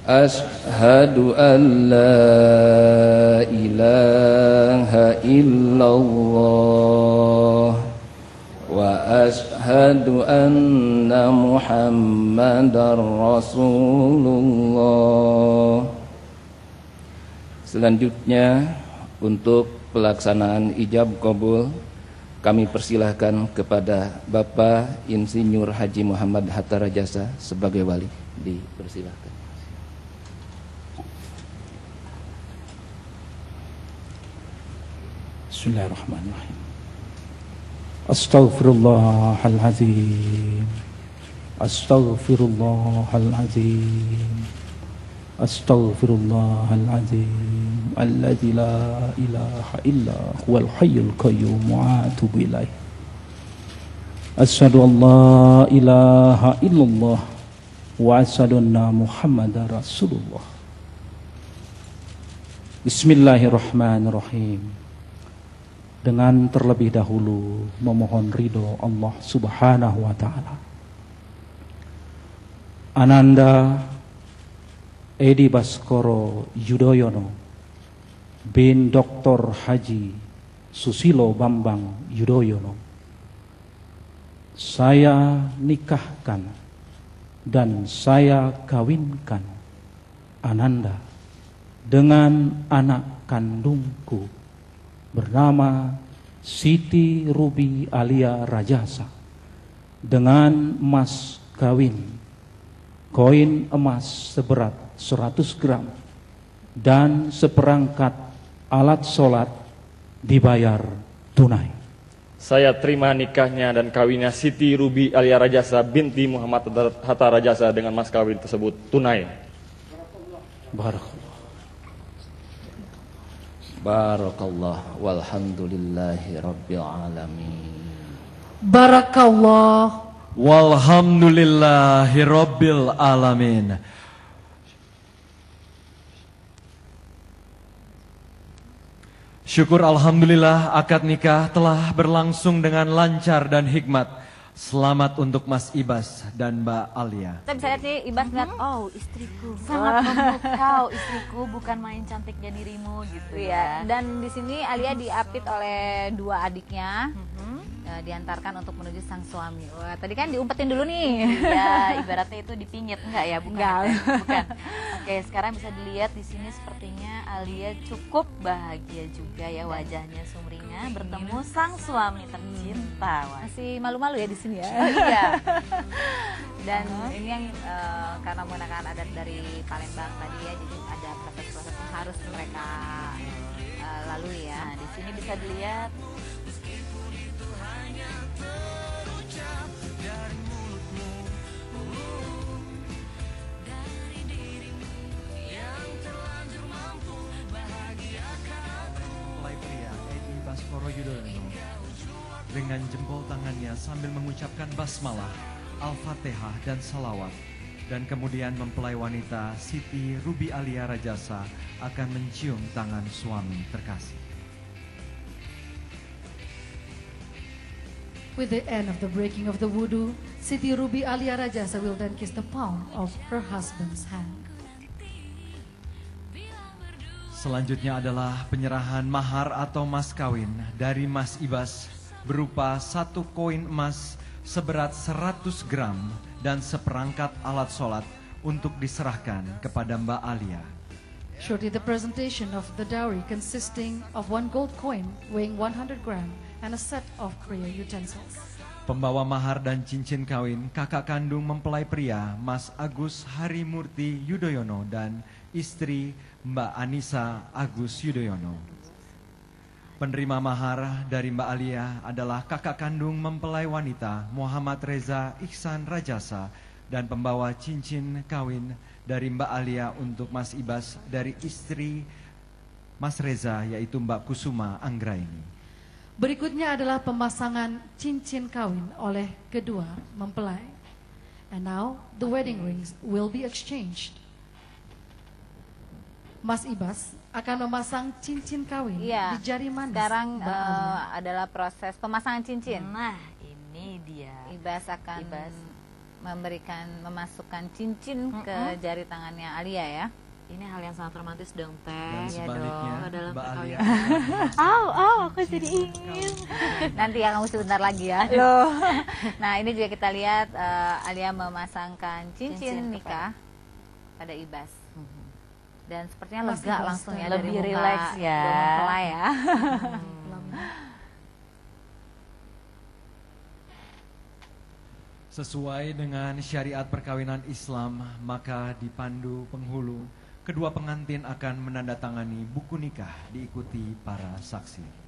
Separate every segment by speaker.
Speaker 1: Ashhadu an la ilaha illallah wa ashhadu anna Muhammadar Rasulullah. Selanjutnya untuk pelaksanaan ijab qabul kami persilahkan kepada Bapak Insinyur Haji Muhammad Hatta Rajasa sebagai wali. Dipersilahkan.
Speaker 2: Bismillahirrahmanirrahim. Astaghfirullahaladzim. Astaghfirullahaladzim. Astaghfirullahaladzim. Alladzi la ilaha illa huwal hayyul qayyum wa atubu ilaih. Asyhadu an la ilaha illallah wa asyhadu anna Muhammadar Rasulullah. Bismillahirrahmanirrahim. Dengan terlebih dahulu memohon ridho Allah Subhanahu wa ta'ala. Ananda Edi Baskoro Yudhoyono bin Dr. Haji Susilo Bambang Yudhoyono, saya nikahkan dan saya kawinkan Ananda dengan anak kandungku bernama Siti Ruby Alia Rajasa dengan mas kawin koin emas seberat 100 gram dan seperangkat alat sholat dibayar tunai.
Speaker 3: Saya terima nikahnya dan kawinnya Siti Ruby Alia Rajasa binti Muhammad Hatta Rajasa dengan mas kawin tersebut tunai.
Speaker 2: Barakallah.
Speaker 1: Barakallah walhamdulillahi rabbil alamin.
Speaker 4: Barakallah
Speaker 5: walhamdulillahi rabbil alamin. Syukur alhamdulillah akad nikah telah berlangsung dengan lancar dan hikmat. Selamat untuk Mas Ibas dan Mbak Alia.
Speaker 6: Kita bisa lihat nih, Ibas lihat, oh istriku
Speaker 7: sangat memukau, istriku bukan main cantiknya dirimu gitu
Speaker 6: ya. Dan di sini Alia diapit oleh dua adiknya, diantarkan untuk menuju sang suami. Wah, tadi kan diumpetin dulu nih.
Speaker 7: Ya, ibaratnya itu dipingit enggak ya? Bukan.
Speaker 6: Enggak.
Speaker 7: Bukan. Oke, sekarang bisa dilihat di sini sepertinya Alia cukup bahagia juga ya wajahnya sumringah bertemu sang suami tercinta. Wah.
Speaker 6: Masih malu-malu ya di sini ya.
Speaker 7: Oh iya.
Speaker 6: Dan ini yang karena menggunakan adat dari Palembang tadi ya, jadi ada proses-proses yang harus mereka lalui ya.
Speaker 7: Nah, di sini bisa dilihat
Speaker 5: mempelai pria Edi Baskoro Yudhoyono dengan jempol tangannya sambil mengucapkan basmalah, al-fatihah dan salawat, dan kemudian mempelai wanita Siti Ruby Alia Rajasa akan mencium tangan suami terkasih.
Speaker 4: With the end of the breaking of the wudu, Siti Ruby Alia Rajasa will then kiss the palm of her husband's hand.
Speaker 5: Selanjutnya adalah penyerahan mahar atau mas kawin dari Mas Ibas berupa 1 koin emas seberat 100 gram dan seperangkat alat sholat untuk diserahkan kepada Mbak Alia.
Speaker 4: Shortly the presentation of the dowry consisting of 1 gold coin weighing 100 gram and a set of prayer utensils.
Speaker 5: Pembawa mahar dan cincin kawin kakak kandung mempelai pria Mas Agus Harimurti Yudhoyono dan istri Mbak Anissa Agus Yudhoyono. Penerima mahar dari Mbak Alia adalah kakak kandung mempelai wanita Muhammad Reza Ihsan Rajasa dan pembawa cincin kawin dari Mbak Alia untuk Mas Ibas dari istri Mas Reza yaitu Mbak Kusuma Anggraini.
Speaker 4: Berikutnya adalah pemasangan cincin kawin oleh kedua mempelai. And now the wedding rings will be exchanged. Mas Ibas akan memasang cincin kawin di jari manis.
Speaker 6: Sekarang adalah proses pemasangan cincin.
Speaker 7: Nah, ini dia.
Speaker 6: Ibas akan memasukkan cincin ke jari tangannya Alia ya.
Speaker 7: Ini hal yang sangat romantis dong
Speaker 5: Dan
Speaker 7: Teh.
Speaker 5: sebaliknya,
Speaker 7: dalam
Speaker 5: Mbak Alia
Speaker 7: Aku jadi ingin.
Speaker 6: Nanti ya kamu sebentar lagi ya. Loh. Nah ini juga kita lihat Alia memasangkan cincin nikah pada Ibas. Dan sepertinya lega langsung ya
Speaker 7: Lebih
Speaker 6: dari muka
Speaker 7: rileks ya.
Speaker 6: dua mempelai ya.
Speaker 5: Sesuai dengan syariat perkawinan Islam, maka dipandu penghulu, kedua pengantin akan menandatangani buku nikah diikuti para saksi.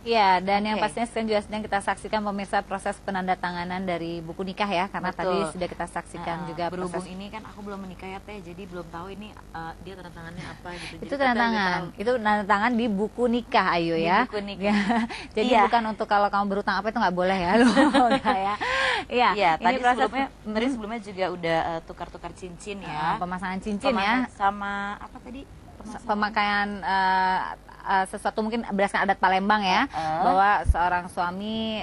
Speaker 6: Iya, dan yang
Speaker 7: Oke.
Speaker 6: pastinya sekarang juga sedang kita saksikan pemirsa proses penandatanganan dari buku nikah ya, karena
Speaker 7: Betul.
Speaker 6: tadi sudah kita saksikan juga
Speaker 7: berhubung
Speaker 6: proses
Speaker 7: ini kan aku belum menikah ya Teh, jadi belum tahu ini dia tanda tangannya apa gitu.
Speaker 6: itu
Speaker 7: Jadi
Speaker 6: tanda
Speaker 7: kita lebih
Speaker 6: tangan,
Speaker 7: tahu.
Speaker 6: itu tanda tangan di buku nikah Ayu
Speaker 7: Di
Speaker 6: ya.
Speaker 7: buku nikah.
Speaker 6: Ya. Jadi
Speaker 7: Iya.
Speaker 6: bukan untuk kalau kamu berutang apa itu nggak boleh ya, loh, enggak ya. Iya,
Speaker 7: Iya,
Speaker 6: ini
Speaker 7: tadi
Speaker 6: proses
Speaker 7: sebelumnya juga udah tukar-tukar cincin ya.
Speaker 6: pemasangan cincin ya.
Speaker 7: Sama apa tadi?
Speaker 6: Pemakaian sesuatu mungkin berdasarkan adat Palembang ya, bahwa seorang suami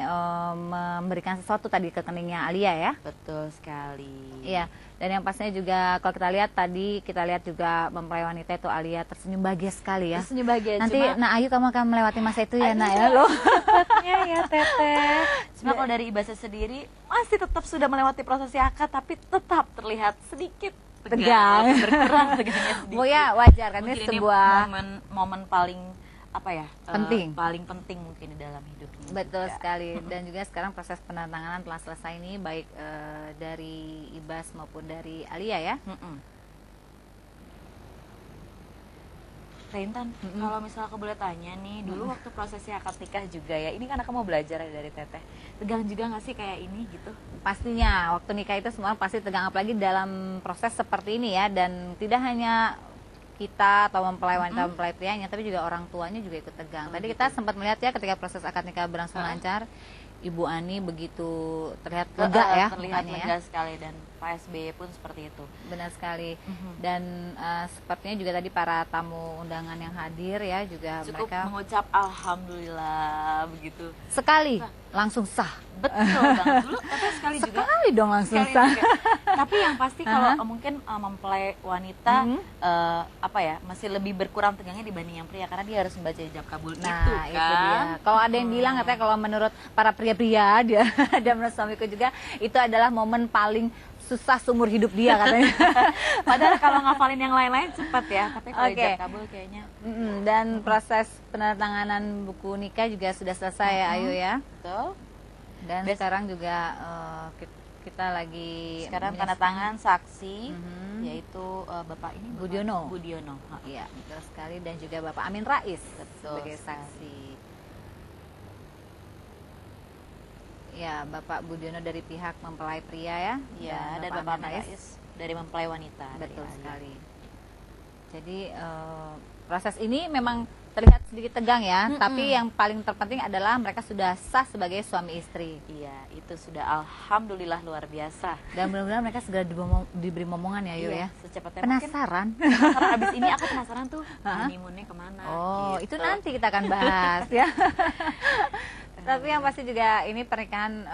Speaker 6: memberikan sesuatu tadi ke keningnya Alia ya.
Speaker 7: Betul sekali.
Speaker 6: Iya, dan yang pastinya juga kalau kita lihat tadi, kita lihat juga mempelai wanita itu Alia tersenyum bahagia sekali ya.
Speaker 7: Tersenyum bahagia.
Speaker 6: Nanti
Speaker 7: Cuma,
Speaker 6: nah Ayu kamu akan melewati masa itu ya
Speaker 7: Ayu,
Speaker 6: nak ya loh.
Speaker 7: ya Teteh. Cuma kalau dari Ibasnya sendiri masih tetap sudah melewati proses akad, tapi tetap terlihat sedikit
Speaker 6: Tegang.
Speaker 7: berkurang tegangnya sedikit.
Speaker 6: Oh ya wajar kan ini
Speaker 7: Mungkin
Speaker 6: sebuah
Speaker 7: momen paling apa ya?
Speaker 6: Penting.
Speaker 7: Paling penting mungkin di dalam hidupnya.
Speaker 6: betul
Speaker 7: juga.
Speaker 6: sekali, dan juga sekarang proses penandatanganan telah selesai nih, baik dari Ibas maupun dari Alia ya.
Speaker 7: Teh Intan, kalau misalnya aku boleh tanya nih, dulu waktu prosesnya akad nikah juga ya, ini kan aku mau belajar ya dari Teteh. Tegang juga nggak sih kayak ini gitu?
Speaker 6: Pastinya waktu nikah itu semua pasti tegang, apalagi dalam proses seperti ini ya, dan tidak hanya kita atau mempelai wanita mempelai prianya, tapi juga orang tuanya juga ikut tegang. Tadi kita sempat melihat ya ketika proses akad nikah berlangsung lancar, Ibu Ani begitu terlihat lega ya
Speaker 7: Terlihat
Speaker 6: mukanya ya.
Speaker 7: lega sekali, dan Pak SBY pun seperti itu.
Speaker 6: Benar sekali. Dan sepertinya juga tadi para tamu undangan yang hadir ya juga
Speaker 7: Cukup
Speaker 6: mereka
Speaker 7: mengucap alhamdulillah begitu.
Speaker 6: sekali langsung sah.
Speaker 7: Betul banget. Dulu Teteh sekali juga.
Speaker 6: Sekali dong langsung
Speaker 7: Sekali
Speaker 6: sah.
Speaker 7: juga. Tapi yang pasti kalau mungkin mempelai wanita apa ya, masih lebih berkurang tegangnya dibanding yang pria, karena dia harus membaca ijab kabul
Speaker 6: Nah,
Speaker 7: itu kan.
Speaker 6: itu dia. Kalau ada yang bilang katanya kalau menurut para pria-pria dia dan menurut suamiku juga itu adalah momen paling susah seumur hidup dia katanya.
Speaker 7: Padahal kalau ngafalin yang lain-lain cepat ya, tapi kalau
Speaker 6: Oke.
Speaker 7: ijab kabul kayaknya
Speaker 6: Dan proses penandatanganan buku nikah juga sudah selesai ya Ayu ya.
Speaker 7: betul.
Speaker 6: Dan sekarang juga kita lagi
Speaker 7: Sekarang tanda tangan saksi yaitu Bapak ini Bapak
Speaker 6: Budiono.
Speaker 7: Budiono.
Speaker 6: Iya, betul sekali, dan juga Bapak Amin Rais sebagai
Speaker 7: sekali.
Speaker 6: saksi. Ya, Bapak Budiono dari pihak mempelai pria ya.
Speaker 7: Ya, dan Bapak Amin Rais dari mempelai wanita.
Speaker 6: Betul
Speaker 7: dari Ali.
Speaker 6: sekali. Jadi proses ini memang terlihat sedikit tegang ya, tapi yang paling terpenting adalah mereka sudah sah sebagai suami istri.
Speaker 7: Iya, itu sudah alhamdulillah luar biasa.
Speaker 6: Dan mudah-mudahan mereka segera diberi momongan ya Yu ya.
Speaker 7: Secepatnya mungkin.
Speaker 6: Penasaran?
Speaker 7: Penasaran abis ini aku penasaran tuh honeymoonnya kemana.
Speaker 6: Oh,
Speaker 7: gitu.
Speaker 6: itu nanti kita akan bahas ya. Tapi yang pasti juga ini pernikahan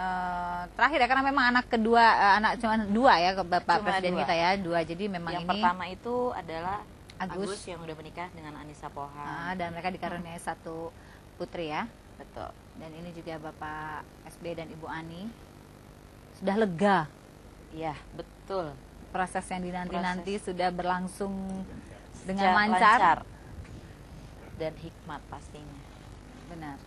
Speaker 6: terakhir ya, karena memang anak kedua, anak cuma dua ya Bapak
Speaker 7: Cuma
Speaker 6: Presiden
Speaker 7: dua.
Speaker 6: kita ya, dua. Jadi memang
Speaker 7: Yang
Speaker 6: ini
Speaker 7: pertama itu adalah
Speaker 6: Agus.
Speaker 7: Agus yang udah menikah dengan Anissa Pohan.
Speaker 6: dan mereka dikaruniai satu putri ya.
Speaker 7: Betul.
Speaker 6: Dan ini juga Bapak SB dan Ibu Ani sudah lega.
Speaker 7: Iya, betul.
Speaker 6: Proses yang dinanti-nanti sudah berlangsung
Speaker 7: Secara
Speaker 6: dengan lancar.
Speaker 7: dan hikmat pastinya.
Speaker 6: Benar.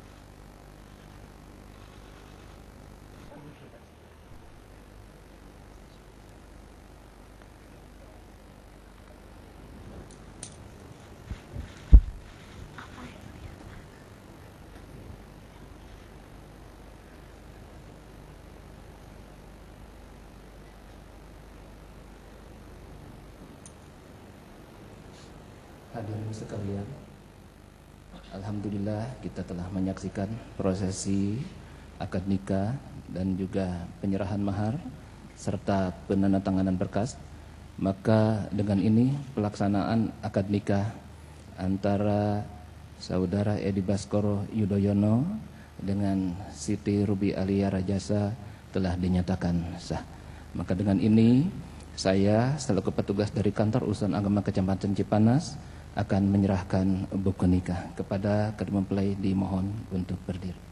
Speaker 1: Hadirin sekalian, alhamdulillah kita telah menyaksikan prosesi akad nikah dan juga penyerahan mahar serta penandatanganan berkas. Maka dengan ini pelaksanaan akad nikah antara saudara Edi Baskoro Yudhoyono dengan Siti Ruby Alia Rajasa telah dinyatakan sah. Maka dengan ini saya selaku petugas dari Kantor Urusan Agama Kecamatan Cipanas akan menyerahkan buku nikah kepada kedua mempelai. Dimohon untuk berdiri.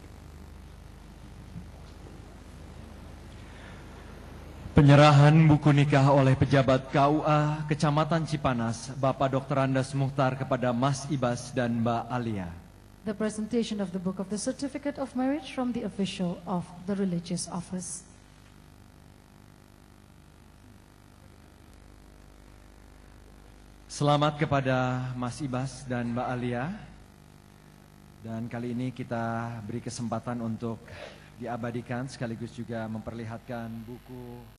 Speaker 5: Penyerahan buku nikah oleh pejabat KUA Kecamatan Cipanas, Bapak Dr. Andes Mukhtar kepada Mas Ibas dan Mbak Alia.
Speaker 4: The presentation of the book of the certificate of marriage from the official of the religious office.
Speaker 5: Selamat kepada Mas Ibas dan Mbak Alia. Dan kali ini kita beri kesempatan untuk diabadikan sekaligus juga memperlihatkan buku